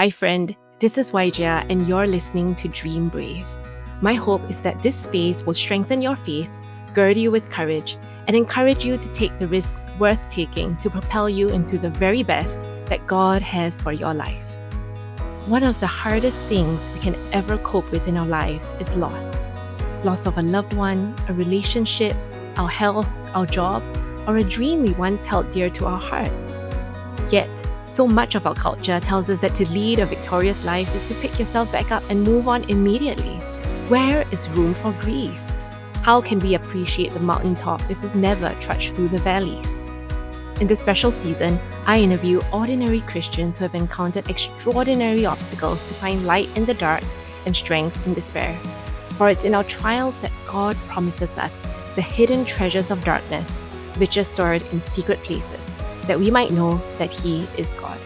Hi, friend. This is Wai Jia, and you're listening to Dream Brave. My hope is that this space will strengthen your faith, gird you with courage, and encourage you to take the risks worth taking to propel you into the very best that God has for your life. One of the hardest things we can ever cope with in our lives is loss. Loss of a loved one, a relationship, our health, our job, or a dream we once held dear to our hearts. Yet, so much of our culture tells us that to lead a victorious life is to pick yourself back up and move on immediately. Where is room for grief? How can we appreciate the mountaintop if we've never trudged through the valleys? In this special season, I interview ordinary Christians who have encountered extraordinary obstacles to find light in the dark and strength in despair. For it's in our trials that God promises us the hidden treasures of darkness, which are stored in secret places, that we might know that He is God.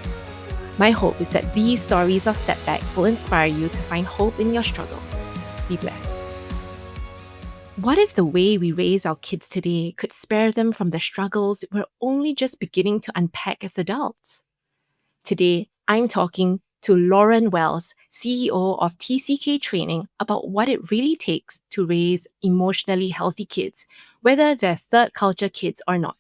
My hope is that these stories of setback will inspire you to find hope in your struggles. Be blessed. What if the way we raise our kids today could spare them from the struggles we're only just beginning to unpack as adults? Today, I'm talking to Lauren Wells, CEO of TCK Training, about what it really takes to raise emotionally healthy kids, whether they're third culture kids or not.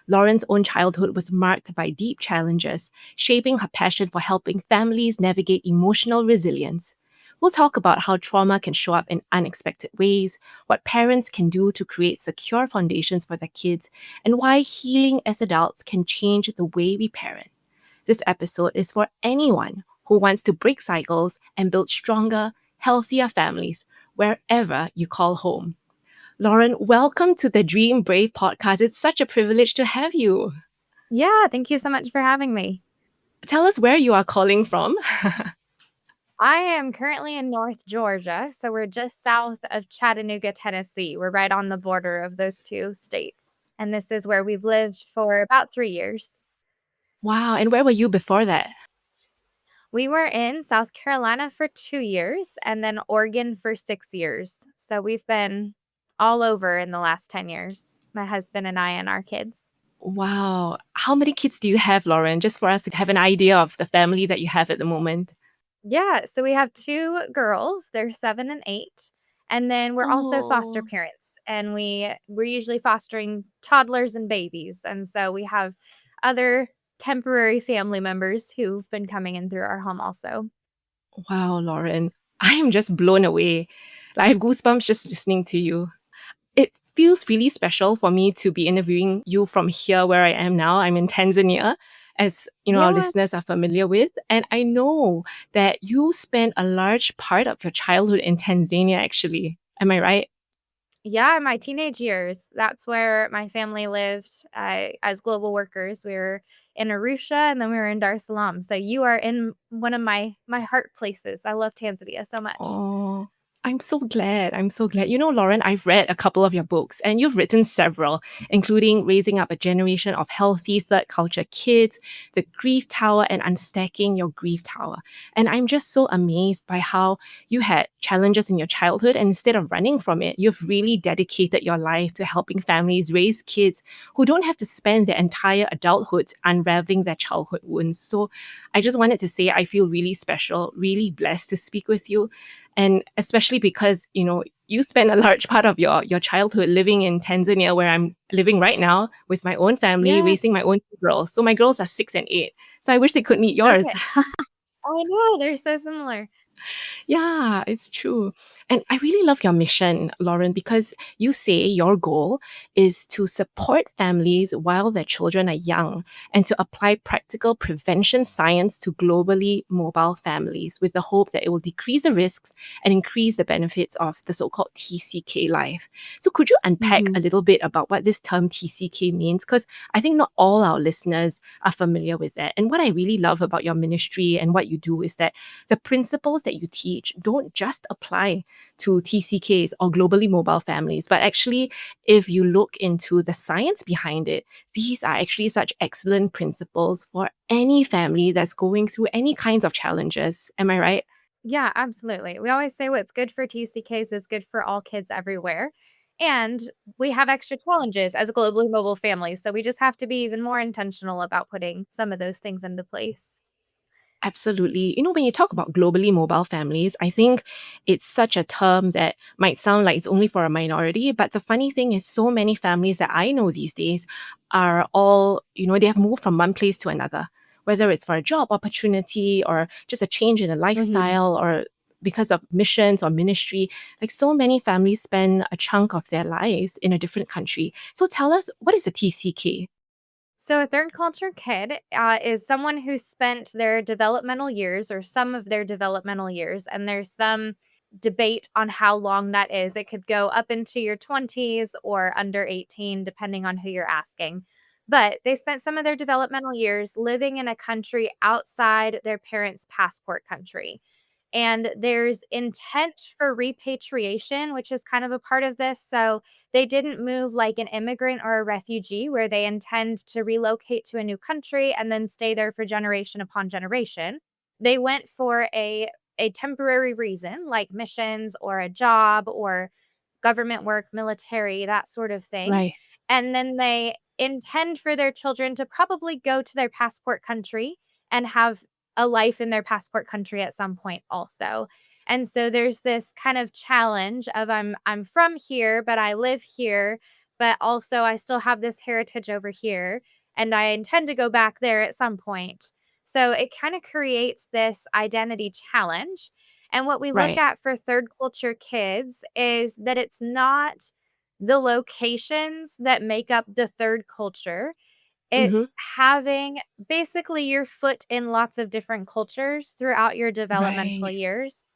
Lauren's own childhood was marked by deep challenges, shaping her passion for helping families navigate emotional resilience. We'll talk about how trauma can show up in unexpected ways, what parents can do to create secure foundations for their kids, and why healing as adults can change the way we parent. This episode is for anyone who wants to break cycles and build stronger, healthier families wherever you call home. Lauren, welcome to the Dream Brave podcast. It's such a privilege to have you. Yeah, thank you so much for having me. Tell us where you are calling from. I am currently in North Georgia, so we're just south of Chattanooga, Tennessee. We're right on the border of those two states. And this is where we've lived for about 3 years. Wow, and where were you before that? We were in South Carolina for 2 years and then Oregon for 6 years. So we've been all over in the last 10 years, my husband and I and our kids. Wow. How many kids do you have, Lauren? Just for us to have an idea of the family that you have at the moment. Yeah, so we have 2 girls, they're 7 and 8, and then we're also foster Oh, parents, and we're usually fostering toddlers and babies, and so we have other temporary family members who've been coming in through our home also. wow, Lauren. I am just blown away. I have goosebumps just listening to you. It feels really special for me to be interviewing you from here where I am now. I'm in Tanzania, as our Yeah. listeners are familiar with. And I know that you spent a large part of your childhood in Tanzania, actually. Am I right? Yeah, in my teenage years, that's where my family lived, as global workers. We were in Arusha, and then we were in Dar es Salaam, so you are in one of my heart places. I love Tanzania so much. Oh, I'm so glad. I'm so glad. Lauren, I've read a couple of your books and you've written several, including Raising Up a Generation of Healthy Third Culture Kids, The Grief Tower, and Unstacking Your Grief Tower. And I'm just so amazed by how you had challenges in your childhood and instead of running from it, you've really dedicated your life to helping families raise kids who don't have to spend their entire adulthood unraveling their childhood wounds. So I just wanted to say I feel really special, really blessed to speak with you. And especially because, you spent a large part of your childhood living in Tanzania, where I'm living right now with my own family, Yeah, raising my own two girls. So my girls are 6 and 8. So I wish they could meet yours. okay. I know, they're so similar. Yeah, it's true. And I really love your mission, Lauren, because you say your goal is to support families while their children are young and to apply practical prevention science to globally mobile families with the hope that it will decrease the risks and increase the benefits of the so-called TCK life. So could you unpack a Mhm. little bit about what this term TCK means? Because I think not all our listeners are familiar with that. And what I really love about your ministry and what you do is that the principles that you teach don't just apply to TCKs or globally mobile families, but actually, if you look into the science behind it, these are actually such excellent principles for any family that's going through any kinds of challenges. Am I right? Yeah, absolutely. We always say what's good for TCKs is good for all kids everywhere. And we have extra challenges as globally mobile families. So we just have to be even more intentional about putting some of those things into place. Absolutely. When you talk about globally mobile families, I think it's such a term that might sound like it's only for a minority. But the funny thing is, so many families that I know these days are all, they have moved from one place to another, whether it's for a job opportunity or just a change in a Mhm. lifestyle or because of missions or ministry. Like so many families spend a chunk of their lives in a different country. So tell us, what is a TCK? So, a third culture kid is someone who spent their developmental years or some of their developmental years, and there's some debate on how long that is. It could go up into your 20s or under 18, depending on who you're asking. But they spent some of their developmental years living in a country outside their parents' passport country. And there's intent for repatriation, which is kind of a part of this. So, they didn't move like an immigrant or a refugee where they intend to relocate to a new country and then stay there for generation upon generation. They went for a temporary reason like missions or a job or government work, military, that sort of thing. Right. And then they intend for their children to probably go to their passport country and have a life in their passport country at some point also. And so there's this kind of challenge of I'm from here, but I live here, but also I still have this heritage over here and I intend to go back there at some point. So it kind of creates this identity challenge. And what we look Right. at for third culture kids is that it's not the locations that make up the third culture. Mm-hmm. It's having basically your foot in lots of different cultures throughout your developmental Right. years.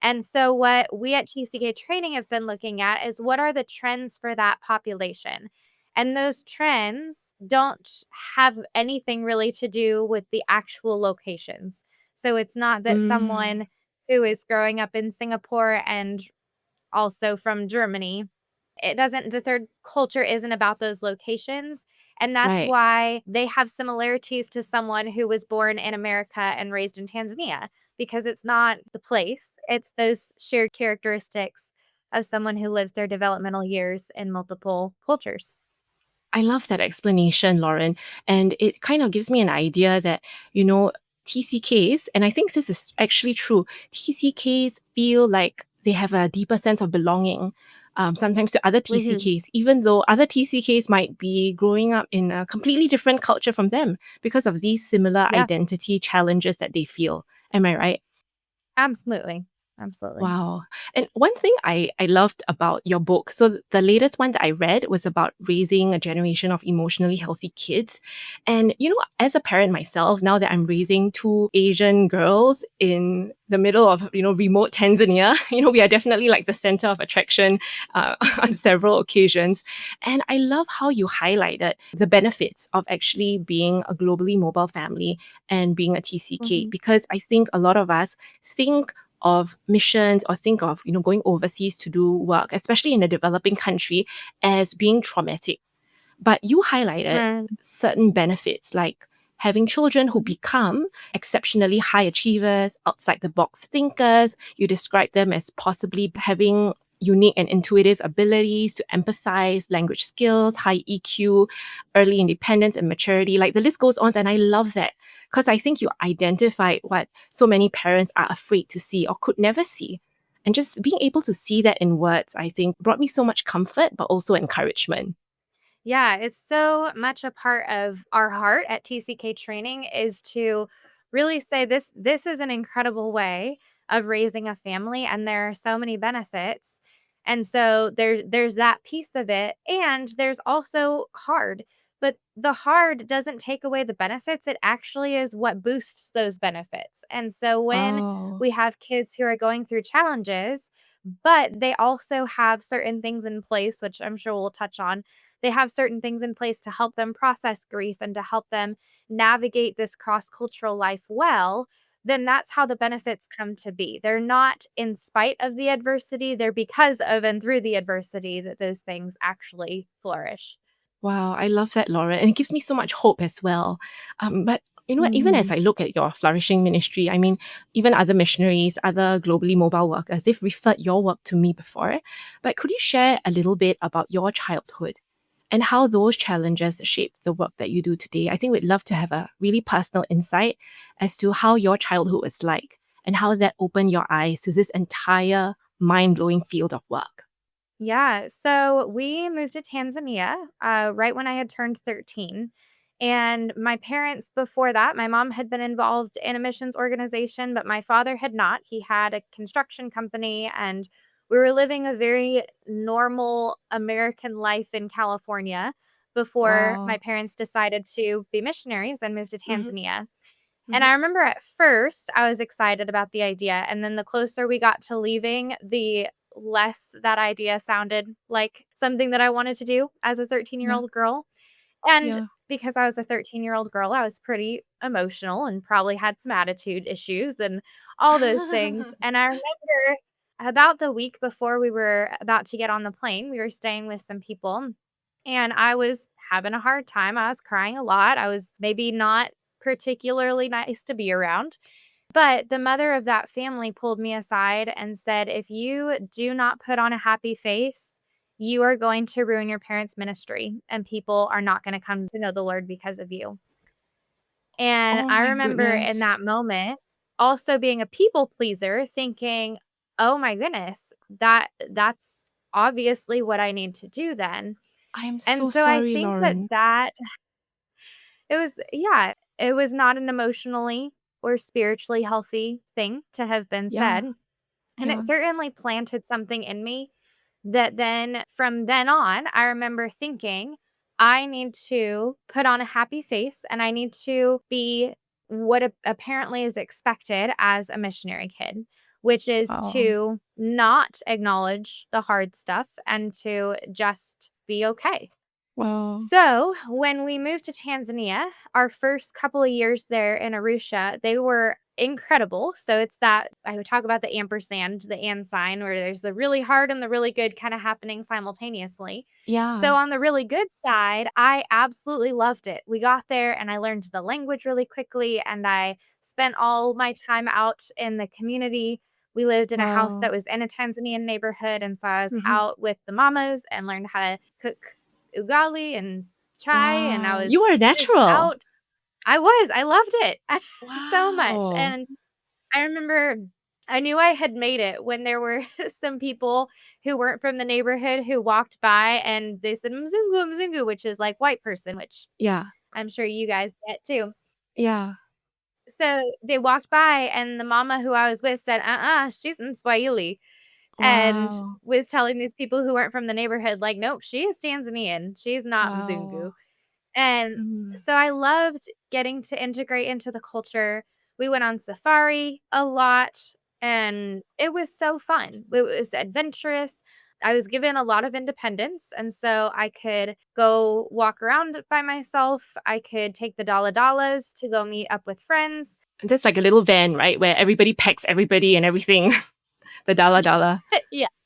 And so, what we at TCK Training have been looking at is what are the trends for that population? And those trends don't have anything really to do with the actual locations. So, it's not that Mm, someone who is growing up in Singapore and also from Germany, it doesn't, the third culture isn't about those locations. And that's right. why they have similarities to someone who was born in America and raised in Tanzania, because it's not the place, it's those shared characteristics of someone who lives their developmental years in multiple cultures. I love that explanation, Lauren. And it kind of gives me an idea that, you know, TCKs, and I think this is actually true, TCKs feel like they have a deeper sense of belonging. Sometimes to other Mhm. TCKs, even though other TCKs might be growing up in a completely different culture from them because of these similar Yeah, identity challenges that they feel. Am I right? absolutely. Absolutely. Wow. And one thing I loved about your book, so the latest one that I read was about raising a generation of emotionally healthy kids. And, as a parent myself, now that I'm raising two Asian girls in the middle of, remote Tanzania, we are definitely like the center of attraction on several occasions. And I love how you highlighted the benefits of actually being a globally mobile family and being a TCK, Mhm. because I think a lot of us think of missions or think of going overseas to do work, especially in a developing country, as being traumatic. But you highlighted Right. certain benefits like having children who Mhm. become exceptionally high achievers, outside the box thinkers. You describe them as possibly having unique and intuitive abilities to empathize, language skills, high EQ, early independence and maturity. Like the list goes on. And I love that because I think you identified what so many parents are afraid to see or could never see. And just being able to see that in words, I think brought me so much comfort, but also encouragement. Yeah, it's so much a part of our heart at TCK Training is to really say this is an incredible way of raising a family and there are so many benefits. And so there's that piece of it and there's also hard. But the hard doesn't take away the benefits. It actually is what boosts those benefits. And so when Oh, we have kids who are going through challenges, but they also have certain things in place, which I'm sure we'll touch on, they have certain things in place to help them process grief and to help them navigate this cross cultural life well, then that's how the benefits come to be. They're not in spite of the adversity, they're because of and through the adversity that those things actually flourish. wow. I love that, Laura. And it gives me so much hope as well. But you know what? Even as Mhm. I look at your flourishing ministry, I mean, even other missionaries, other globally mobile workers, they've referred your work to me before. But could you share a little bit about your childhood and how those challenges shaped the work that you do today. I think we'd love to have a really personal insight as to how your childhood was like and how that opened your eyes to this entire mind-blowing field of work. Yeah. So we moved to Tanzania right when I had turned 13. And my parents, before that, my mom had been involved in a missions organization, but my father had not. He had a construction company, and we were living a very normal American life in California before my Wow. parents decided to be missionaries and move to Mm-hmm. Tanzania. And Mm-hmm. I remember at first I was excited about the idea, and then the closer we got to leaving, the less that idea sounded like something that I wanted to do as a Yeah. 13-year-old girl. And Yeah. because I was a 13-year-old girl, I was pretty emotional and probably had some attitude issues and all those things. And I remember about the week before we were about to get on the plane, we were staying with some people, and I was having a hard time. I was crying a lot. I was maybe not particularly nice to be around. But the mother of that family pulled me aside and said, "If you do not put on a happy face, you are going to ruin your parents' ministry, and people are not going to come to know the Lord because of you." And Oh I my remember in goodness. that moment also being a people pleaser, thinking, "Oh my goodness, that's obviously what I need to do then." I am And so so I sorry, think that Lauren. it was, yeah, it was not an emotionally or spiritually healthy thing to have been Yeah. said. And it Yeah. certainly planted something in me that then, from then on, I remember thinking, I need to put on a happy face and I need to be what apparently is expected as a missionary kid, which is Wow. to not acknowledge the hard stuff and to just be okay. Wow. So, when we moved to Tanzania, our first couple of years there in Arusha, they were incredible. So, it's that I would talk about the ampersand, the and sign, where there's the really hard and the really good kind of happening simultaneously. So, Yeah. on the really good side, I absolutely loved it. We got there and I learned the language really quickly, and I spent all my time out in the community. We lived in a house that Wow. was in a Tanzanian neighborhood. And so I was Mhm. out with the mamas and learned how to cook ugali and chai, and I Wow. You was are just natural. out. I loved it so much, Wow. and I remember I knew I had made it when there were some people who weren't from the neighborhood who walked by and they said, "Mzungu, mzungu," which is like white person, which Yeah. I'm sure you guys get too. Yeah. So they walked by and the mama who I was with said, she's Mswahili," and Wow. was telling these people who weren't from the neighborhood, like, "Nope, she is Tanzanian. She's not Mzungu." Wow. And Mm. so I loved getting to integrate into the culture. We went on safari a lot, and it was so fun. It was adventurous. I was given a lot of independence, and so I could go walk around by myself. I could take the dala dalas to go meet up with friends. And that's like a little van, right? Where everybody packs everybody and everything. The dala dala. Yes,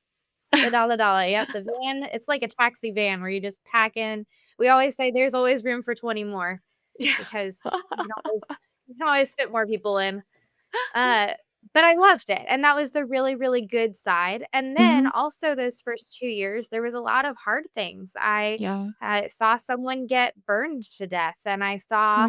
the dala dala. Yep, the van. It's like a taxi van where you just pack in. We always say there's always room for 20 more Yeah. because you can always fit more people in. Uh, but I loved it, and that was the really, really good side. And then Mhm. also those first 2 years, there was a lot of hard things. I, Yeah. saw someone get burned to death, and I saw,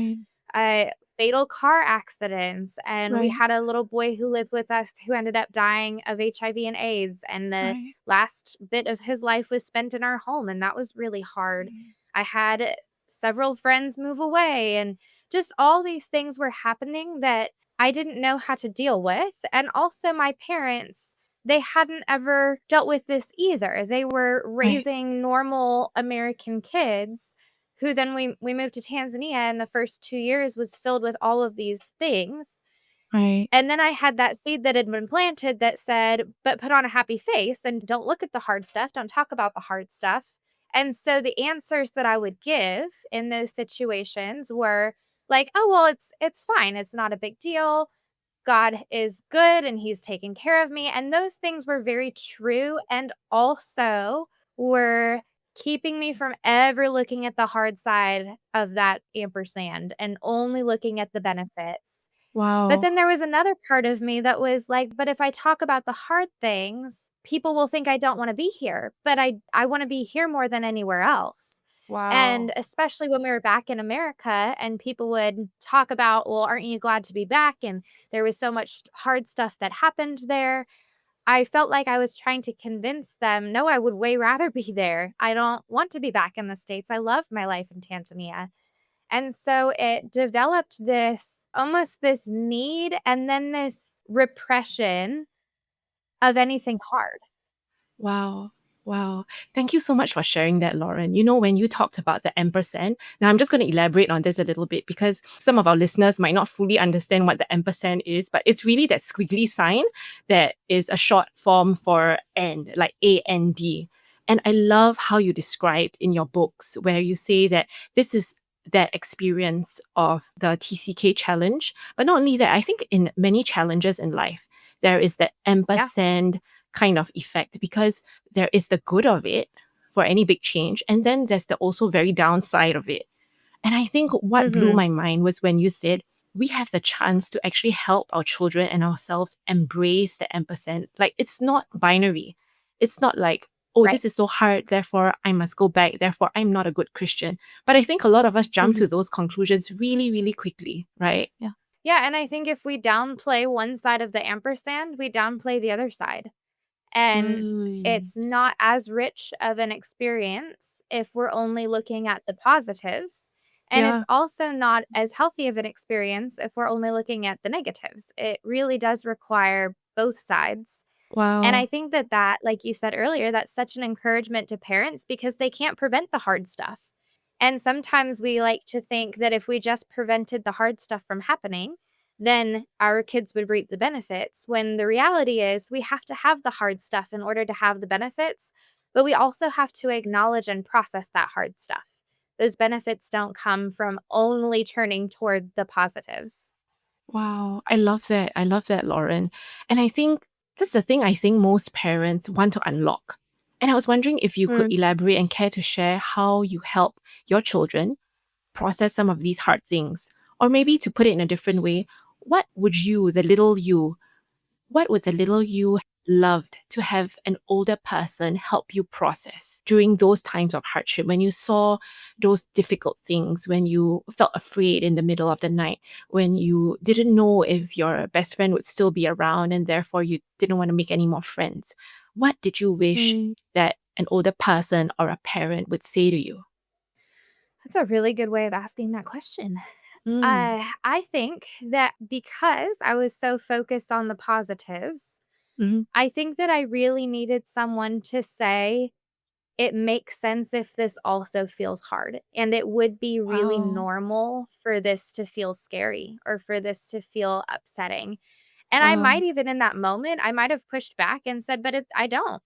Right. fatal car accidents, and we Right. had a little boy who lived with us who ended up dying of HIV and AIDS, and the Right. last bit of his life was spent in our home, and that was really hard. Mm. I had several friends move away, and just all these things were happening that I didn't know how to deal with. And also, my parents, they hadn't ever dealt with this either. They were Right. raising normal American kids who then we moved to Tanzania, and the first 2 years was filled with all of these things. Right. And then I had that seed that had been planted that said, "But put on a happy face and don't look at the hard stuff, don't talk about the hard stuff." And so the answers that I would give in those situations were like, "Oh, well, it's fine. It's not a big deal. God is good and he's taking care of me." And those things were very true and also were keeping me from ever looking at the hard side of that ampersand and only looking at the benefits. But Wow. then there was another part of me that was like, "But if I talk about the hard things, people will think I don't wanna be here, but I wanna be here more than anywhere else." And Wow. especially when we were back in America and people would talk about, well, aren't you glad to be back? And there was so much hard stuff that happened there. I felt like I was trying to convince them, no, I would way rather be there. I don't want to be back in the States. I love my life in Tanzania. And so it developed this almost this need and then this repression of anything hard. Wow. Wow. Thank you so much for sharing that, Lauren. You know, when you talked about the ampersand, now I'm just going to elaborate on this a little bit because some of our listeners might not fully understand what the ampersand is, but it's really that squiggly sign that is a short form for and, like AND. And I love how you described in your books where you say that this is that experience of the TCK challenge. But not only that, I think in many challenges in life, there is that Yeah. ampersand kind of effect because there is the good of it for any big change and then there's the also very downside of it. And I think what blew Mhm. my mind was when you said we have the chance to actually help our children and ourselves embrace the ampersand. Like it's not binary. It's not like, oh, Right. this is so hard, therefore I must go back, therefore I'm not a good Christian. But I think a lot of us jump Mhm. to those conclusions really, really quickly, right? Yeah. Yeah, and I think if we downplay one side of the ampersand, we downplay the other side. And Mm. it's not as rich of an experience if we're only looking at the positives. And it's Yeah. also not as healthy of an experience if we're only looking at the negatives. It really does require both sides. And I Wow. think that like you said earlier, that's such an encouragement to parents because they can't prevent the hard stuff. And sometimes we like to think that if we just prevented the hard stuff from happening, then our kids would reap the benefits. When the reality is, we have to have the hard stuff in order to have the benefits, but we also have to acknowledge and process that hard stuff. Those benefits don't come from only turning toward the positives. Wow, I love that. I love that, Lauren. And I think that's the thing I think most parents want to unlock. And I was wondering if you could Mm. elaborate and care to share how you help your children process some of these hard things. Or maybe to put it in a different way, what would you, the little you, what would the little you loved to have an older person help you process during those times of hardship when you saw those difficult things, when you felt afraid in the middle of the night, when you didn't know if your best friend would still be around and therefore you didn't want to make any more friends? What did you wish Mm. that an older person or a parent would say to you? That's a really good way of asking that question. Mm, I think that because I was so focused on the positives, mhm. I think that I really needed someone to say, it makes sense if this also feels hard. And it would be really Wow. normal for this to feel scary or for this to feel upsetting. And I Wow. might even in that moment, I might have pushed back and said, but I don't.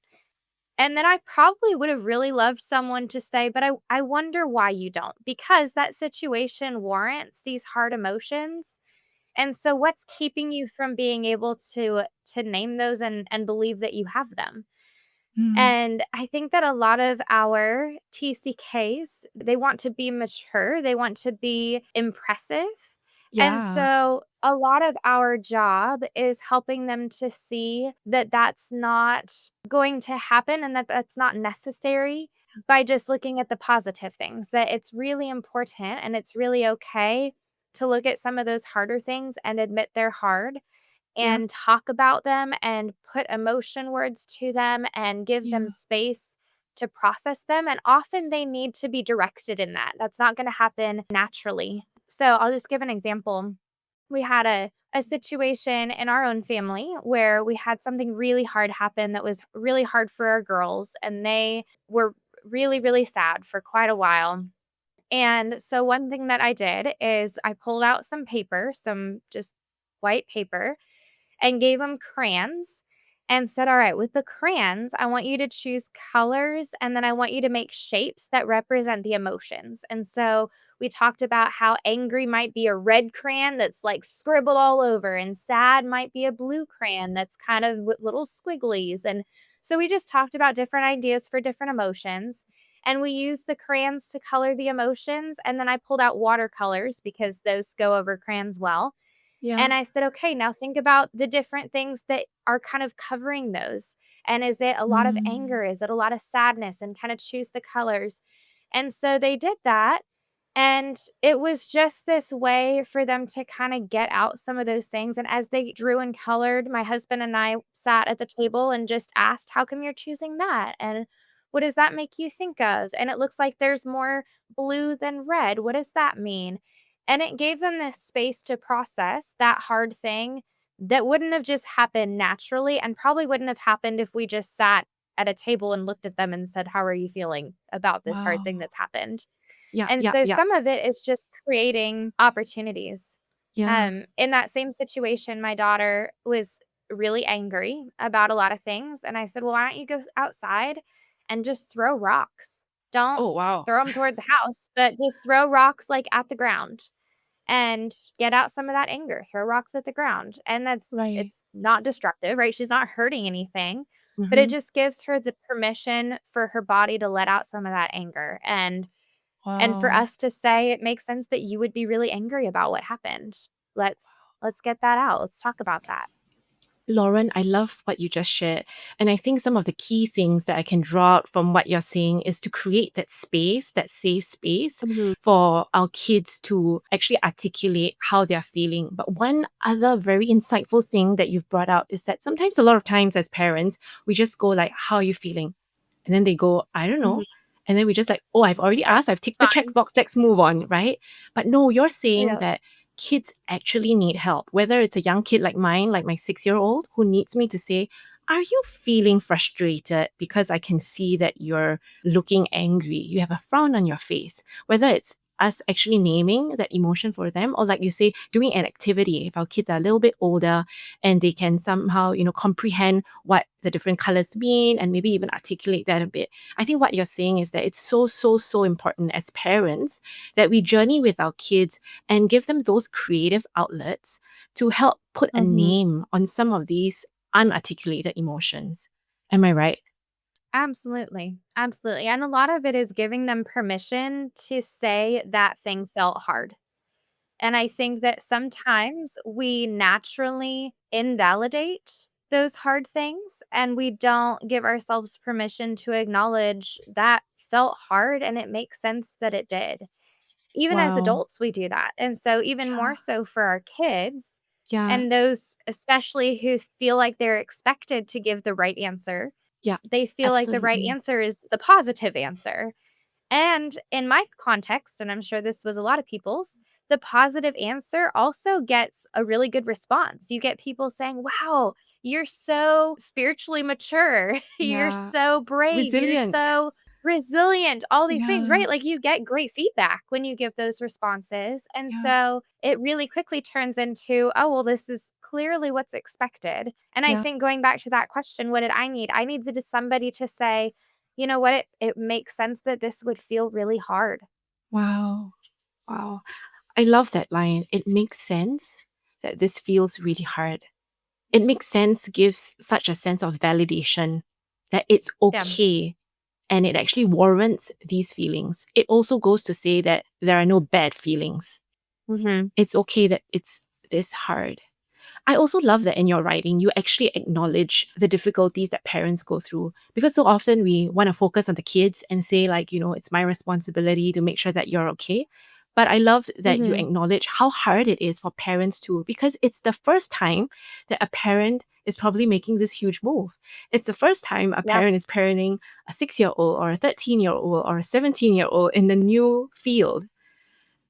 And then I probably would have really loved someone to say, but I wonder why you don't, because that situation warrants these hard emotions. And so what's keeping you from being able to name those and believe that you have them? Mm. And I think that a lot of our TCKs, they want to be mature, they want to be impressive. And Yeah. so a lot of our job is helping them to see that that's not going to happen and that that's not necessary by just looking at the positive things, that it's really important and it's really okay to look at some of those harder things and admit they're hard Yeah. and talk about them and put emotion words to them and give them Yeah. space to process them. And often they need to be directed in that. That's not going to happen naturally. So I'll just give an example. We had a situation in our own family where we had something really hard happen that was really hard for our girls, and they were really, really sad for quite a while. And so, one thing that I did is I pulled out some paper, some just white paper, and gave them crayons and said, "All right, with the crayons, I want you to choose colors and then I want you to make shapes that represent the emotions." And so we talked about how angry might be a red crayon that's like scribbled all over, and sad might be a blue crayon that's kind of with little squigglies. And so we just talked about different ideas for different emotions. And we used the crayons to color the emotions. And then I pulled out watercolors because those go over crayons well, Yeah. and I said, "Okay, now think about the different things that are kind of covering those. And is it a lot of Mm. anger? Is it a lot of sadness?" And kind of choose the colors. And so they did that. And it was just this way for them to kind of get out some of those things. And as they drew and colored, my husband and I sat at the table and just asked, "How come you're choosing that? And what does that make you think of? And it looks like there's more blue than red. What does that mean?" And it gave them this space to process that hard thing that wouldn't have just happened naturally and probably wouldn't have happened if we just sat at a table and looked at them and said, "How are you feeling about this hard thing Wow. that's happened?" Yeah, And yeah, so yeah, some of it is just creating opportunities. yeah. In that same situation, my daughter was really angry about a lot of things, and I said, "Well, why don't you go outside and just throw rocks? Don't Oh, wow. throw them toward the house, but just throw rocks, like, at the ground and get out some of that anger. Throw rocks at the ground." And Right. it's not destructive, right? She's not hurting anything, but it Mm-hmm. just gives her the permission for her body to let out some of that anger, and for Wow. us to say, "It makes sense that you would be really angry about what happened. Let's get that out. Let's talk about that." Lauren, I love what you just shared. And I think some of the key things that I can draw out from what you're saying is to create that space, that safe space Mhm, for our kids to actually articulate how they're feeling. But one other very insightful thing that you've brought out is that sometimes, a lot of times as parents, we just go like, "How are you feeling?" And then they go, "I don't mhm. know." And then we just like, "Oh, I've already asked, I've ticked the Fine. checkbox, let's move on," right? But no, you're saying Yeah. that kids actually need help, whether it's a young kid like mine, like my 6-year-old, who needs me to say, "Are you feeling frustrated? Because I can see that you're looking angry. You have a frown on your face." Whether it's us actually naming that emotion for them, or like you say, doing an activity. If our kids are a little bit older and they can somehow, comprehend what the different colors mean and maybe even articulate that a bit. I think what you're saying is that it's so, so, so important as parents that we journey with our kids and give them those creative outlets to help put a Mhm. name on some of these unarticulated emotions. Am I right? Absolutely. Absolutely. And a lot of it is giving them permission to say that thing felt hard. And I think that sometimes we naturally invalidate those hard things and we don't give ourselves permission to acknowledge that felt hard and it makes sense that it did. Even as Wow. adults, we do that. And so, even Yeah. more so for our kids Yeah. and those, especially who feel like they're expected to give the right answer, Yeah. they feel like the right Absolutely. answer is the positive answer. And in my context, and I'm sure this was a lot of people's, the positive answer also gets a really good response. You get people saying, "Wow, you're so spiritually mature. You're Yeah. so brave. You're Resilient. so resilient." All these things, Yeah. right? Like you get great feedback when you give those responses. And Yeah. so it really quickly turns into, "Oh, well, this is clearly what's expected." And I Yeah. think going back to that question, what did I need? I needed somebody to say, "You know what? It makes sense that this would feel really hard." Wow. Wow. I love that line. It makes sense that this feels really hard. It makes sense, gives such a sense of validation that it's Yeah. okay and it actually warrants these feelings. It also goes to say that there are no bad feelings. Mhm. It's okay that it's this hard. I also love that in your writing, you actually acknowledge the difficulties that parents go through because so often we want to focus on the kids and say, like, it's my responsibility to make sure that you're okay. But I love that you Mhm. acknowledge how hard it is for parents too, because it's the first time that a parent is probably making this huge move. It's the first time a Yeah. parent is parenting a 6-year-old or a 13-year-old or a 17-year-old in the new field.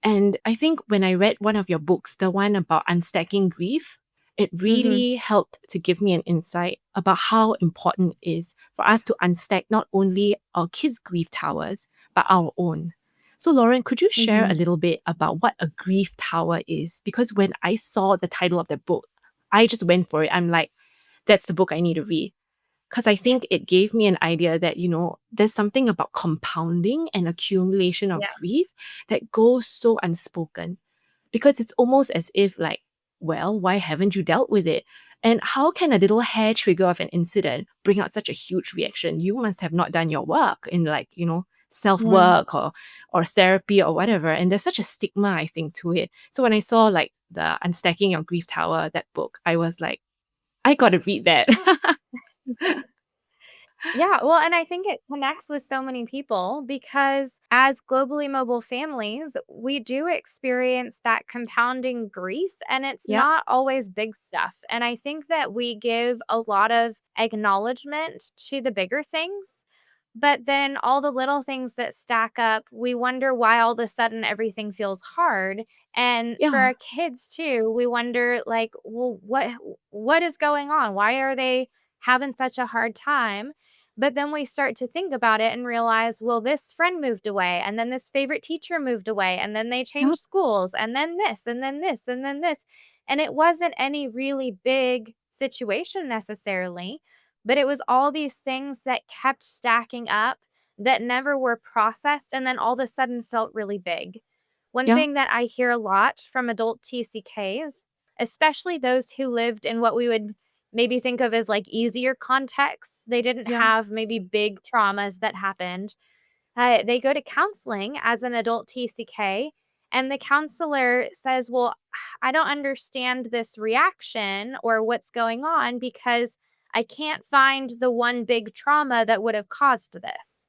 And I think when I read one of your books, the one about unstacking grief, it Mhm. really helped to give me an insight about how important it is for us to unstack not only our kids' grief towers, but our own. So, Lauren, could you share a Mhm. little bit about what a grief tower is? Because when I saw the title of the book, I just went for it. I'm like, that's the book I need to read because I think it gave me an idea that, there's something about compounding and accumulation of Yeah. grief that goes so unspoken because it's almost as if, like, well, why haven't you dealt with it? And how can a little hair trigger of an incident bring out such a huge reaction? You must have not done your work in, like, self Mm. work or therapy or whatever. And there's such a stigma, I think, to it. So when I saw like the Unstacking Your Grief Tower, that book, I was like, I got to read that. Yeah, well, and I think it connects with so many people because as globally mobile families, we do experience that compounding grief, and it's Yep. not always big stuff. And I think that we give a lot of acknowledgement to the bigger things, but then all the little things that stack up, we wonder why all of a sudden everything feels hard. And for Yeah. our kids too, we wonder like, well, what is going on? Why are they having such a hard time? But then we start to think about it and realize, well, this friend moved away, and then this favorite teacher moved away, and then they changed Yep. schools, and then this, and then this, and then this. And it wasn't any really big situation necessarily, but it was all these things that kept stacking up that never were processed and then all of a sudden felt really big. One Yeah. thing that I hear a lot from adult TCKs, especially those who lived in what we would maybe think of as like easier contexts. They didn't Yeah. have maybe big traumas that happened. They go to counseling as an adult TCK, and the counselor says, well, I don't understand this reaction or what's going on because I can't find the one big trauma that would have caused this.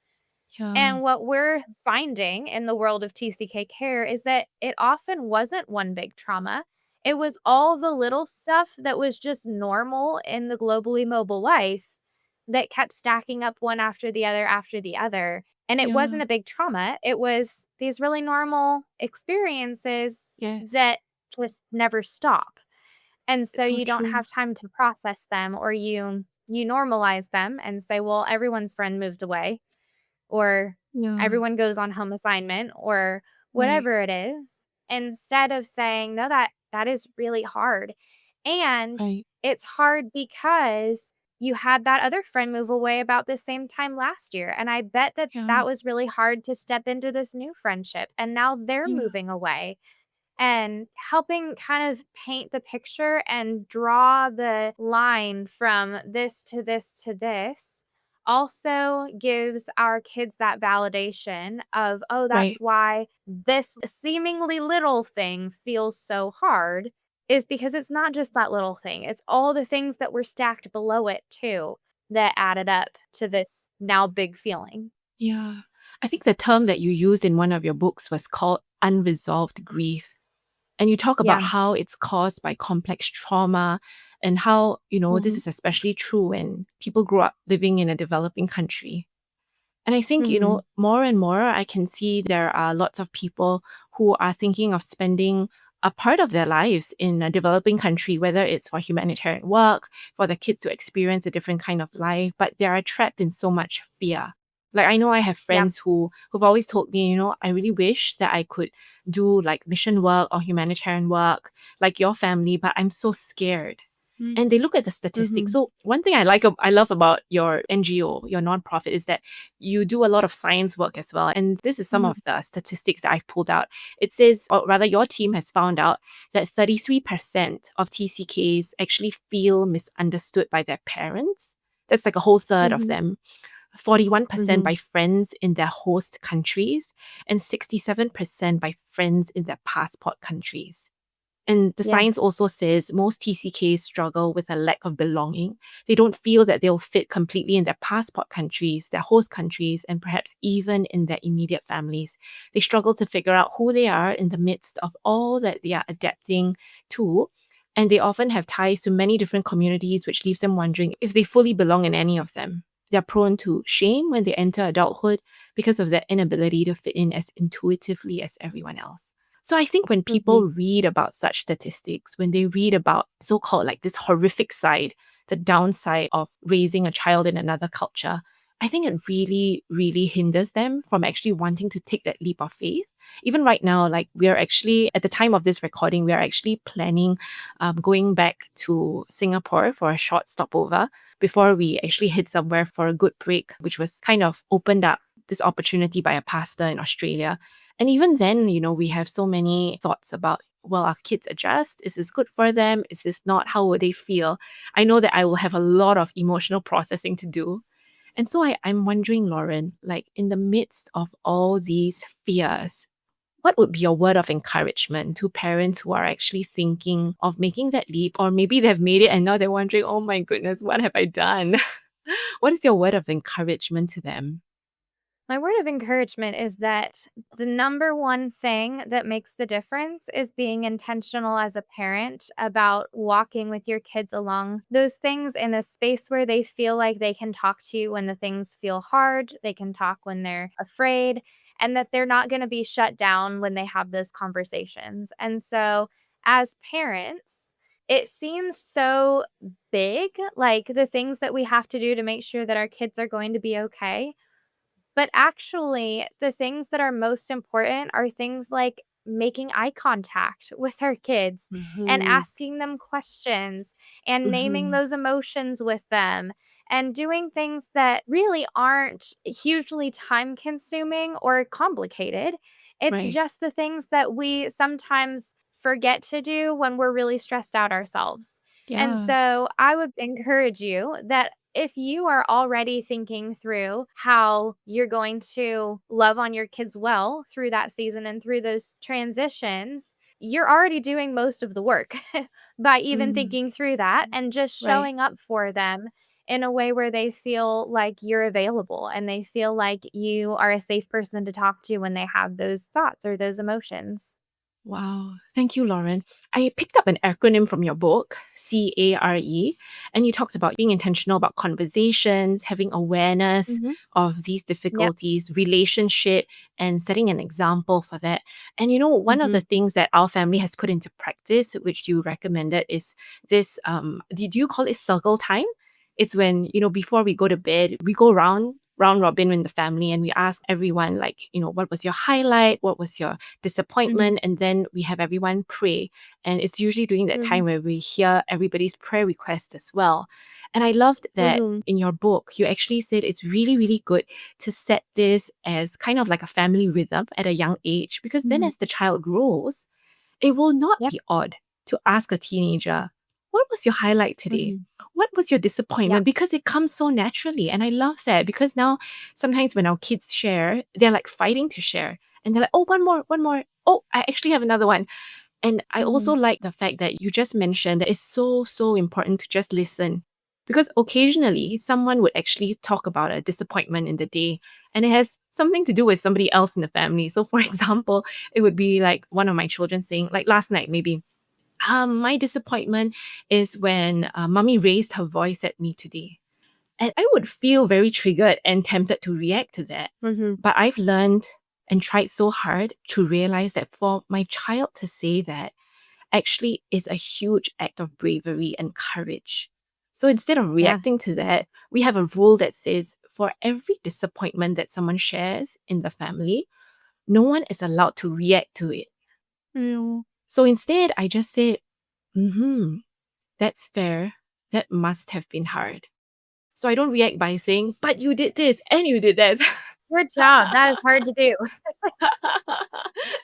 Yeah. And what we're finding in the world of TCK care is that it often wasn't one big trauma. It was all the little stuff that was just normal in the globally mobile life that kept stacking up one after the other after the other. And it Yeah. wasn't a big trauma. It was these really normal experiences Yes. that just never stop. And so It's so you don't true. have time to process them or you normalize them and say, well, everyone's friend moved away or Yeah. everyone goes on home assignment or Right. whatever it is, instead of saying, "No, that is really hard." And Right. it's hard because you had that other friend move away about the same time last year, and I bet that Yeah. that was really hard to step into this new friendship, and now they're Yeah. moving away and helping kind of paint the picture and draw the line from this to this to this also gives our kids that validation of, oh, that's Right. why this seemingly little thing feels so hard, is because it's not just that little thing, it's all the things that were stacked below it too that added up to this now big feeling. Yeah. I think the term that you used in one of your books was called unresolved grief. And you talk about Yeah. how it's caused by complex trauma and how, this Hmm. is especially true when people grow up living in a developing country. And I think, Hmm. more and more, I can see there are lots of people who are thinking of spending a part of their lives in a developing country, whether it's for humanitarian work, for the kids to experience a different kind of life, but they are trapped in so much fear. Like I know I have Yeah. friends who've always told me, I really wish that I could do like mission work or humanitarian work like your family, but I'm so scared. And they look at the statistics. Hmm. So one thing I love about your NGO, your nonprofit, is that you do a lot of science work as well. And this is some Hmm. of the statistics that I've pulled out. It says, or rather, your team has found out that 33% of TCKs actually feel misunderstood by their parents. That's like a whole third of Hmm. them. 41% Hmm. by friends in their host countries, and 67% by friends in their passport countries. And the Yeah. science also says most TCKs struggle with a lack of belonging. They don't feel that they'll fit completely in their passport countries, their host countries, and perhaps even in their immediate families. They struggle to figure out who they are in the midst of all that they are adapting to. And they often have ties to many different communities, which leaves them wondering if they fully belong in any of them. They're prone to shame when they enter adulthood because of their inability to fit in as intuitively as everyone else. So I think when Mhm. people read about such statistics, when they read about so-called like this horrific side, the downside of raising a child in another culture, I think it really, really hinders them from actually wanting to take that leap of faith. Even right now, like we are actually, at the time of this recording, we are actually planning going back to Singapore for a short stopover before we actually head somewhere for a good break, which was kind of opened up this opportunity by a pastor in Australia. And even then, we have so many thoughts about, will our kids adjust? Is this good for them? Is this not? How would they feel? I know that I will have a lot of emotional processing to do. And so I'm wondering, Lauren, like in the midst of all these fears, what would be your word of encouragement to parents who are actually thinking of making that leap, or maybe they've made it and now they're wondering, oh my goodness, what have I done? What is your word of encouragement to them? My word of encouragement is that the number one thing that makes the difference is being intentional as a parent about walking with your kids along those things in a space where they feel like they can talk to you when the things feel hard, they can talk when they're afraid, and that they're not going to be shut down when they have those conversations. And so, as parents, it seems so big, like the things that we have to do to make sure that our kids are going to be okay. But actually, the things that are most important are things like making eye contact with our kids and Mm-hmm. asking them questions and naming Mm-hmm. those emotions with them and doing things that really aren't hugely time consuming or complicated. It's Right. just the things that we sometimes forget to do when we're really stressed out ourselves. And Yeah. so I would encourage you that if you are already thinking through how you're going to love on your kids well through that season and through those transitions, you're already doing most of the work by even Mm. thinking through that and just Right. showing up for them in a way where they feel like you're available and they feel like you are a safe person to talk to when they have those thoughts or those emotions. Wow. Thank you, Lauren. I picked up an acronym from your book, CARE, and you talked about being intentional about conversations, having awareness Mhm. of these Yep. difficulties, relationship, and setting an example for that. And one of the Mhm. things that our family has put into practice, which you recommended, is this do you call it circle time? It's when, before we go to bed, we go round robin in the family and we ask everyone, like, what was your highlight? What was your Mhm. disappointment? And then we have everyone pray. And it's usually during that Mhm. time where we hear everybody's prayer requests as well. And I loved that Mhm. in your book, you actually said it's really, really good to set this as kind of like a family rhythm at a young age, because then Mhm. as the child grows, it will not Yep. be odd to ask a teenager, what was your highlight today? Mhm. What was your Yep. disappointment? Because it comes so naturally. And I love that, because now sometimes when our kids share, they're like fighting to share. And they're like, oh, one more, one more. Oh, I actually have another one. And I also Mhm. like the fact that you just mentioned that it's so, so important to just listen. Because occasionally someone would actually talk about a disappointment in the day, and it has something to do with somebody else in the family. So, for example, it would be like one of my children saying, like last night, maybe, my disappointment is when mommy raised her voice at me today. And I would feel very triggered and tempted to react to that. Mhm. But I've learned and tried so hard to realize that for my child to say that actually is a huge act of bravery and courage. So instead of Yeah. reacting to that, we have a rule that says for every disappointment that someone shares in the family, no one is allowed to react to it. Mm. So instead, I just said, mm-hmm, that's fair. That must have been hard. So I don't react by saying, but you did this and you did that. Good job. That is hard to do.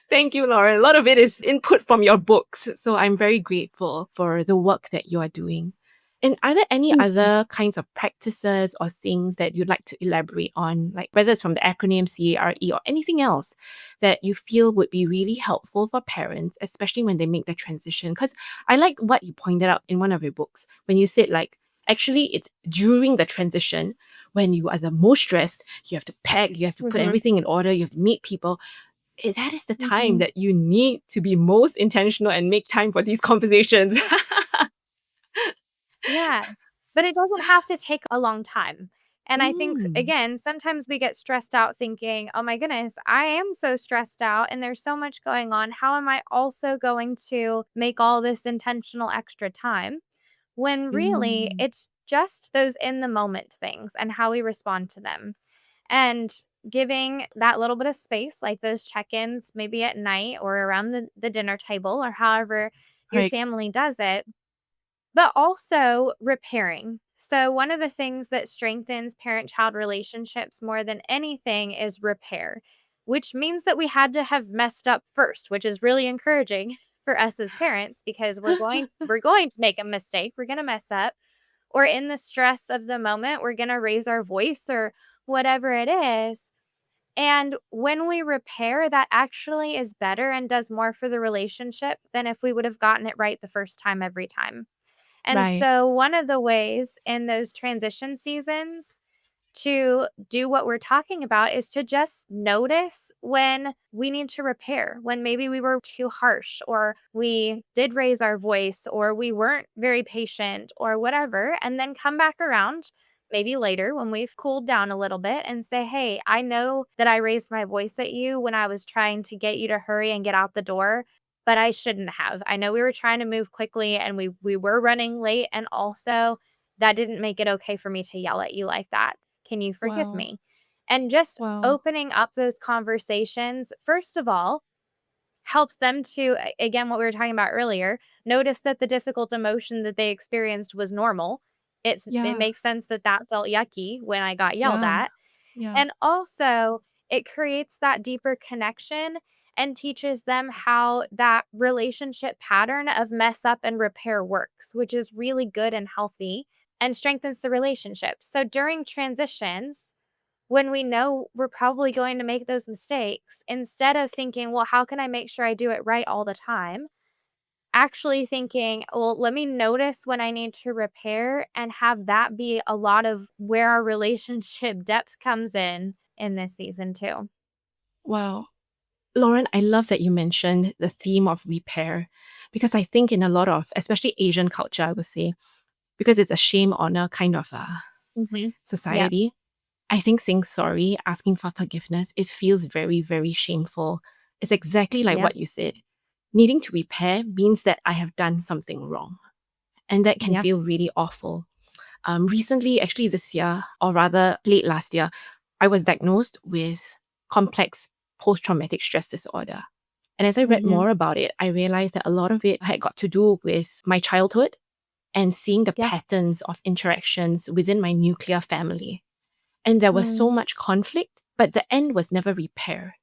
Thank you, Lauren. A lot of it is input from your books. So I'm very grateful for the work that you are doing. And are there any Mhm. other kinds of practices or things that you'd like to elaborate on, like whether it's from the acronym CARE or anything else that you feel would be really helpful for parents, especially when they make the transition? Because I like what you pointed out in one of your books when you said, like, actually, it's during the transition when you are the most stressed, you have to pack, you have to put Mhm. everything in order, you have to meet people. That is the time Mhm. that you need to be most intentional and make time for these conversations. Yeah, but it doesn't have to take a long time. And I think, Mm, again, sometimes we get stressed out thinking, "Oh my goodness, I am so stressed out and there's so much going on. How am I also going to make all this intentional extra time?" When really, mm, it's just those in the moment things and how we respond to them. And giving that little bit of space, like those check-ins maybe at night or around the dinner table or however your right, family does it, but also repairing. So, one of the things that strengthens parent child relationships more than anything is repair, which means that we had to have messed up first, which is really encouraging for us as parents because we're going to make a mistake, we're going to mess up, or in the stress of the moment, we're going to raise our voice or whatever it is. And when we repair, that actually is better and does more for the relationship than if we would have gotten it right the first time every time. And right. so one of the ways in those transition seasons to do what we're talking about is to just notice when we need to repair, when maybe we were too harsh, or we did raise our voice, or we weren't very patient, or whatever, and then come back around maybe later when we've cooled down a little bit and say, "Hey, I know that I raised my voice at you when I was trying to get you to hurry and get out the door, but I shouldn't have. I know we were trying to move quickly and we were running late, and also that didn't make it okay for me to yell at you like that. Can you forgive Wow. me?" And just Wow. opening up those conversations, first of all, helps them to, again, what we were talking about earlier, notice that the difficult emotion that they experienced was normal. It Yeah. makes sense that that felt yucky when I got yelled Yeah. at. Yeah. And also, it creates that deeper connection and teaches them how that relationship pattern of mess up and repair works, which is really good and healthy and strengthens the relationship. So during transitions, when we know we're probably going to make those mistakes, instead of thinking, well, how can I make sure I do it right all the time? Actually thinking, well, let me notice when I need to repair and have that be a lot of where our relationship depth comes in this season too. Wow. Lauren, I love that you mentioned the theme of repair because I think in a lot of, especially Asian culture, I would say, because it's a shame honor kind of Mhm. Yep. society, I think saying sorry, asking for forgiveness, it feels very, very shameful. It's exactly like Yep. what you said. Needing to repair means that I have done something wrong. And that can Yep. feel really awful. Recently, actually this year, or rather late last year, I was diagnosed with complex post traumatic stress disorder. And as I read Mhm. more about it, I realized that a lot of it had got to do with my childhood and seeing the Yep. patterns of interactions within my nuclear family. And there was so Mm. much conflict, but the end was never repair.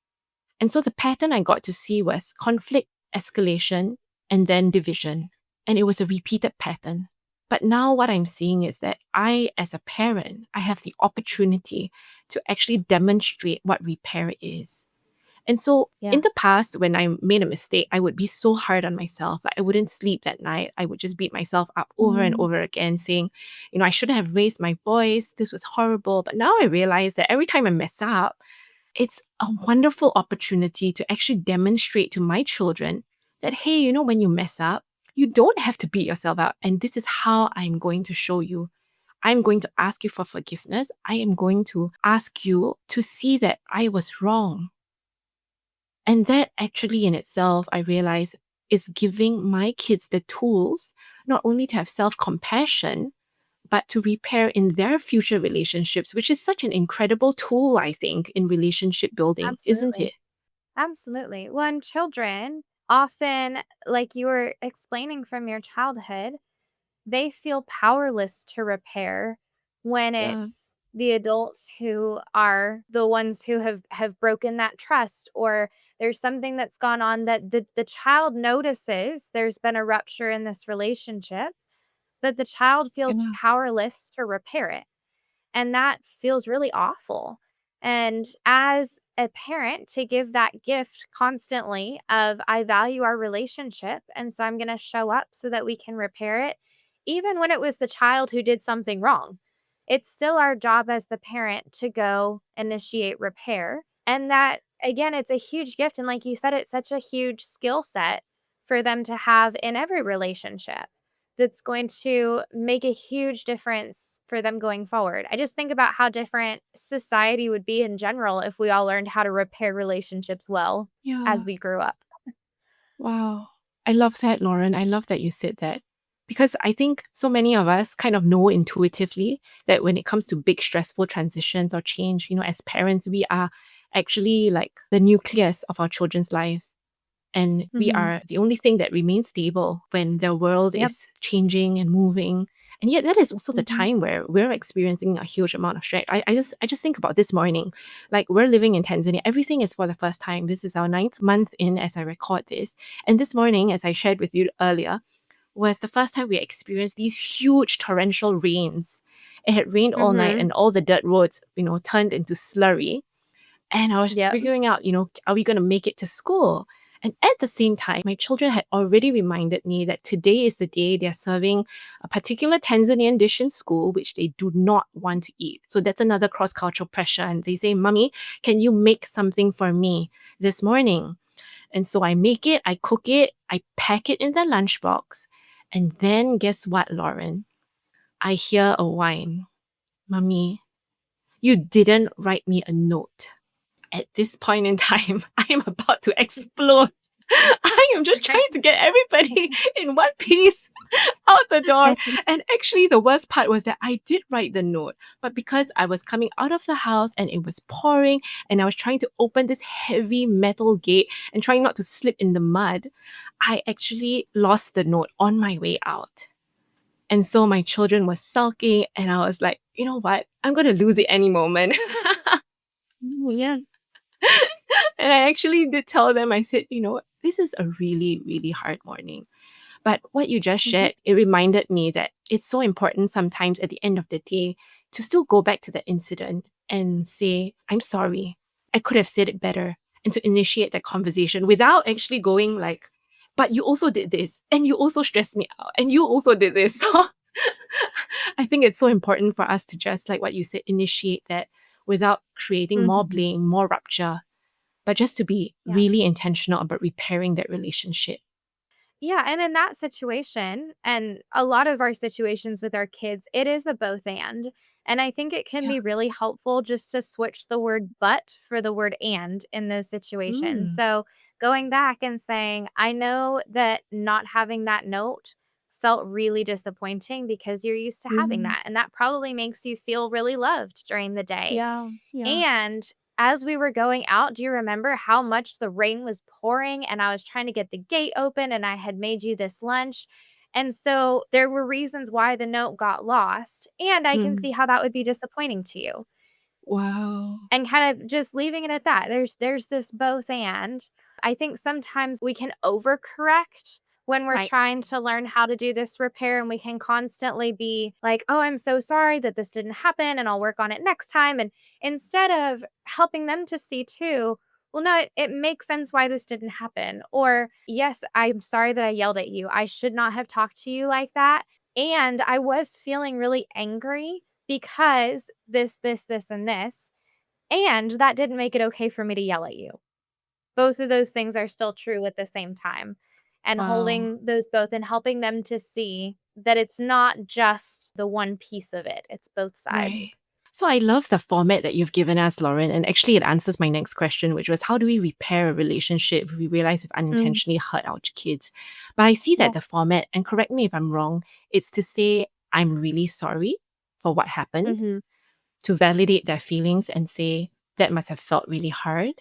And so the pattern I got to see was conflict, escalation, and then division. And it was a repeated pattern. But now what I'm seeing is that I, as a parent, I have the opportunity to actually demonstrate what repair is. And so Yeah. in the past, when I made a mistake, I would be so hard on myself. Like I wouldn't sleep that night. I would just beat myself up over and Mm. over again, saying, I shouldn't have raised my voice. This was horrible. But now I realize that every time I mess up, it's a wonderful opportunity to actually demonstrate to my children that, hey, when you mess up, you don't have to beat yourself up. And this is how I'm going to show you. I'm going to ask you for forgiveness. I am going to ask you to see that I was wrong. And that actually in itself, I realize, is giving my kids the tools not only to have self compassion, but to repair in their future relationships, which is such an incredible tool, I think, in relationship building, isn't Absolutely. it? Absolutely. Well, and children often, like you were explaining from your childhood, they feel powerless to repair when Yeah. it's the adults who are the ones who have broken that trust, or there's something that's gone on that the child notices there's been a rupture in this relationship, but the child feels Yeah. powerless to repair it. And that feels really awful. And as a parent, to give that gift constantly of, I value our relationship. And so I'm going to show up so that we can repair it, even when it was the child who did something wrong. It's still our job as the parent to go initiate repair. And that, again, it's a huge gift. And like you said, it's such a huge skill set for them to have in every relationship that's going to make a huge difference for them going forward. I just think about how different society would be in general if we all learned how to repair relationships well Yeah. as we grew up. Wow. I love that, Lauren. I love that you said that. Because I think so many of us kind of know intuitively that when it comes to big stressful transitions or change, as parents, we are actually like the nucleus of our children's lives. And we Mhm. are the only thing that remains stable when the world Yep. is changing and moving. And yet that is also the Mhm. time where we're experiencing a huge amount of stress. I just think about this morning. Like we're living in Tanzania. Everything is for the first time. This is our ninth month in as I record this. And this morning, as I shared with you earlier, was the first time we experienced these huge torrential rains. It had rained all night Mhm. and all the dirt roads, turned into slurry. And I was Yep. figuring out, are we going to make it to school? And at the same time, my children had already reminded me that today is the day they're serving a particular Tanzanian dish in school, which they do not want to eat. So that's another cross-cultural pressure. And they say, Mummy, can you make something for me this morning? And so I make it, I cook it, I pack it in the lunchbox. And then guess what, Lauren? I hear a whine. Mummy, you didn't write me a note. At this point in time, I am about to explode. I am just trying to get everybody in one piece out the door. And actually, the worst part was that I did write the note, but because I was coming out of the house and it was pouring and I was trying to open this heavy metal gate and trying not to slip in the mud, I actually lost the note on my way out. And so my children were sulking, and I was like, you know what? I'm going to lose it any moment. Yeah. And I actually did tell them, I said, this is a really, really hard morning. But what you just shared, it reminded me that it's so important sometimes at the end of the day to still go back to the incident and say, I'm sorry. I could have said it better. And to initiate that conversation without actually going like, but you also did this, and you also stressed me out, and you also did this. So I think it's so important for us to just, like what you said, initiate that without creating more blame, more rupture, but just to be really intentional about repairing that relationship. Yeah, and in that situation, and a lot of our situations with our kids, it is a both and. And I think it can Yeah. be really helpful just to switch the word but for the word and in those situations. So going back and saying, I know that not having that note felt really disappointing because you're used to having that. And that probably makes you feel really loved during the day. Yeah, yeah. And as we were going out, do you remember how much the rain was pouring and I was trying to get the gate open and I had made you this lunch? And so there were reasons why the note got lost. And I can see how that would be disappointing to you. Wow. And kind of just leaving it at that. There's this both and. I think sometimes we can overcorrect when we're Right. trying to learn how to do this repair, and we can constantly be like, "Oh, I'm so sorry that this didn't happen and I'll work on it next time." And instead of helping them to see too, well, no, it makes sense why this didn't happen. Or, yes, I'm sorry that I yelled at you. I should not have talked to you like that. And I was feeling really angry because this, and this. And that didn't make it okay for me to yell at you. Both of those things are still true at the same time. And Wow. holding those both and helping them to see that it's not just the one piece of it, it's both Right. sides. So I love the format that you've given us, Lauren. And actually, it answers my next question, which was how do we repair a relationship if we realize we've unintentionally hurt our kids? But I see that Yeah. the format, and correct me if I'm wrong, it's to say, I'm really sorry for what happened, Mm-hmm. to validate their feelings and say, that must have felt really hard.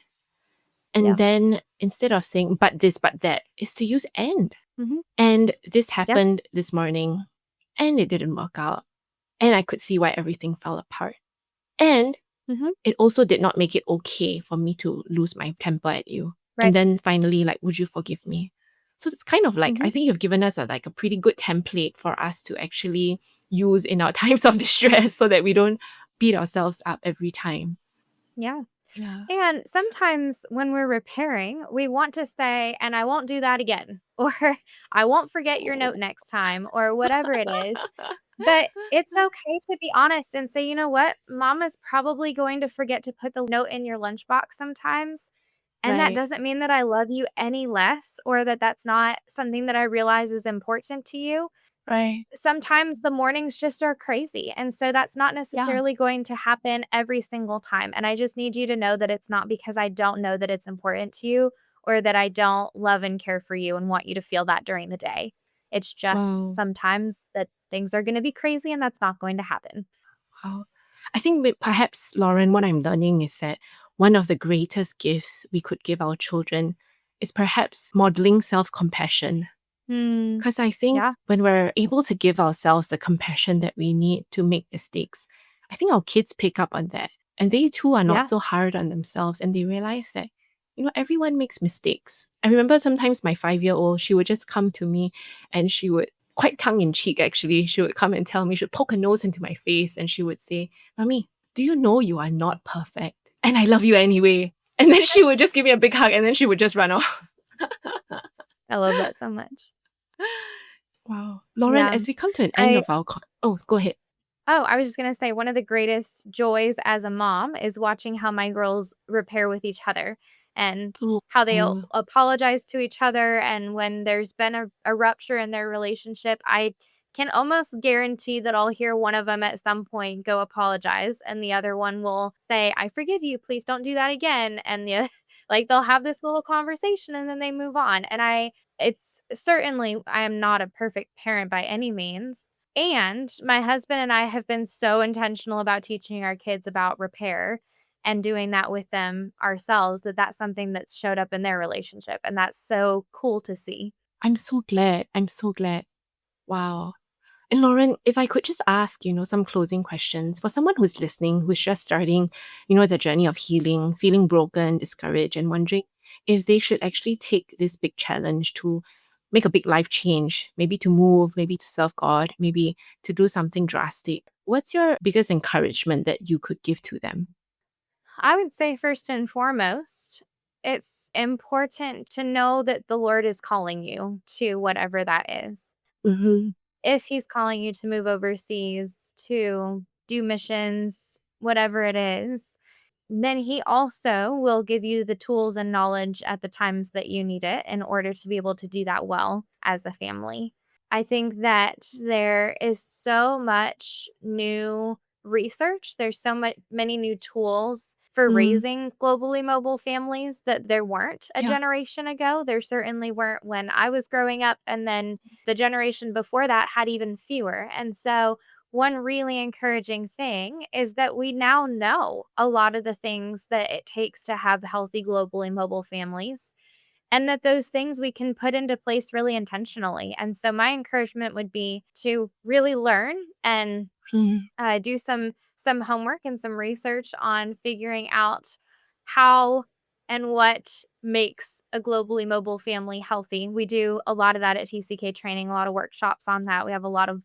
And Yeah. then instead of saying, but this, but that, is to use and. Mm-hmm. And this happened this morning, and it didn't work out. And I could see why everything fell apart. And Mm-hmm. it also did not make it okay for me to lose my temper at you. Right. And then finally, like, would you forgive me? So it's kind of like, I think you've given us a pretty good template for us to actually use in our times of distress so that we don't beat ourselves up every time. Yeah. Yeah. And sometimes when we're repairing, we want to say, and I won't do that again, or I won't forget your note next time, or whatever it is. But it's okay to be honest and say, you know what? Mom is probably going to forget to put the note in your lunchbox sometimes. And that Right. doesn't mean that I love you any less or that that's not something that I realize is important to you. Right. Sometimes the mornings just are crazy. And so that's not necessarily going to happen every single time. And I just need you to know that it's not because I don't know that it's important to you or that I don't love and care for you and want you to feel that during the day. It's just Wow. sometimes that things are going to be crazy and that's not going to happen. Wow. I think perhaps, Lauren, what I'm learning is that one of the greatest gifts we could give our children is perhaps modeling self-compassion. Because I think Yeah. when we're able to give ourselves the compassion that we need to make mistakes, I think our kids pick up on that. And they too are not Yeah. so hard on themselves, and they realize that, everyone makes mistakes. I remember sometimes my 5-year-old, she would just come to me and she would, quite tongue in cheek actually, she would come and tell me, she would poke her nose into my face and she would say, Mommy, do you know you are not perfect? And I love you anyway. And then she would just give me a big hug and then she would just run off. I love that so much. Wow. Lauren, Yeah. as we come to an end I of our oh, go ahead. Oh, I was just gonna say one of the greatest joys as a mom is watching how my girls repair with each other and Oh, how they'll apologize to each other. And when there's been a rupture in their relationship, I can almost guarantee that I'll hear one of them at some point go apologize, and the other one will say, "I forgive you. Please don't do that again." And the like they'll have this little conversation and then they move on. And it's certainly I am not a perfect parent by any means, and my husband and I have been so intentional about teaching our kids about repair and doing that with them ourselves that that's something that's showed up in their relationship. And that's so cool to see. I'm so glad. I'm so glad. Wow. And Lauren, if I could just ask, some closing questions for someone who's listening, who's just starting, the journey of healing, feeling broken, discouraged, and wondering if they should actually take this big challenge to make a big life change, maybe to move, maybe to serve God, maybe to do something drastic. What's your biggest encouragement that you could give to them? I would say, first and foremost, it's important to know that the Lord is calling you to whatever that is. Mm-hmm. If He's calling you to move overseas, to do missions, whatever it is, then He also will give you the tools and knowledge at the times that you need it in order to be able to do that well as a family. I think that there is so much new research, there's so many new tools for Mm, raising globally mobile families that there weren't a yeah. generation ago. There certainly weren't when I was growing up, and then the generation before that had even fewer. And so one really encouraging thing is that we now know a lot of the things that it takes to have healthy globally mobile families, and that those things we can put into place really intentionally. And so my encouragement would be to really learn and Mm, do some homework and some research on figuring out how and what makes a globally mobile family healthy. We do a lot of that at TCK Training, a lot of workshops on that. We have a lot of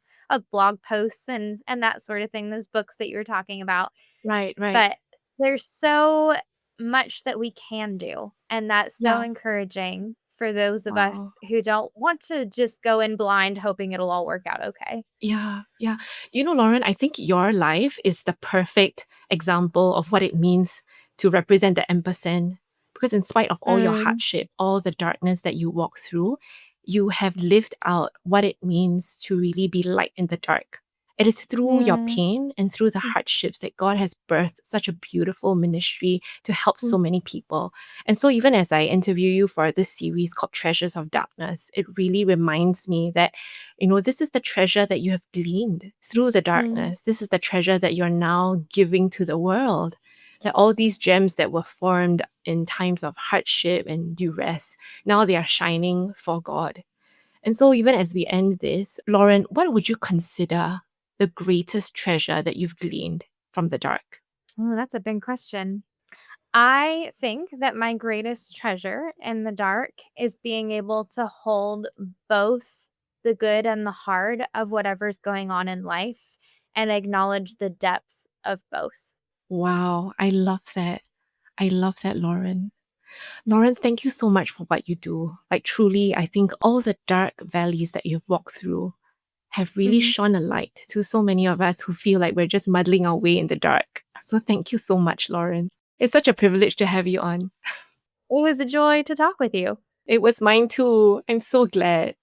blog posts and that sort of thing, those books that you were talking about. right, right. But there's so much that we can do, and that's so Yeah. encouraging for those of Wow. us who don't want to just go in blind hoping it'll all work out okay. Yeah, yeah. Lauren, I think your life is the perfect example of what it means to represent the ampersand. Because in spite of all your Mm, hardship, all the darkness that you walk through, you have lived out what it means to really be light in the dark. It is through your mm, pain and through the hardships that God has birthed such a beautiful ministry to help so mm, many people. And so, even as I interview you for this series called Treasures of Darkness, it really reminds me that this is the treasure that you have gleaned through the mm. darkness. This is the treasure that you're now giving to the world. That all these gems that were formed in times of hardship and duress, now they are shining for God. And so, even as we end this, Lauren, what would you consider the greatest treasure that you've gleaned from the dark? Oh, that's a big question. I think that my greatest treasure in the dark is being able to hold both the good and the hard of whatever's going on in life and acknowledge the depth of both. Wow, I love that. I love that, Lauren. Lauren, thank you so much for what you do. Like, truly, I think all the dark valleys that you've walked through have really Mhm. shone a light to so many of us who feel like we're just muddling our way in the dark. So, thank you so much, Lauren. It's such a privilege to have you on. It was a joy to talk with you. It was mine too. I'm so glad.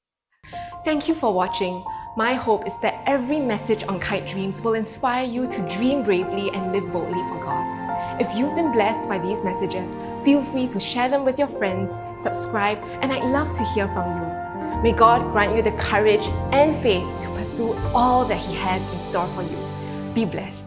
Thank you for watching. My hope is that every message on Kitedreams will inspire you to dream bravely and live boldly for God. If you've been blessed by these messages, feel free to share them with your friends, subscribe, and I'd love to hear from you. May God grant you the courage and faith to pursue all that He has in store for you. Be blessed.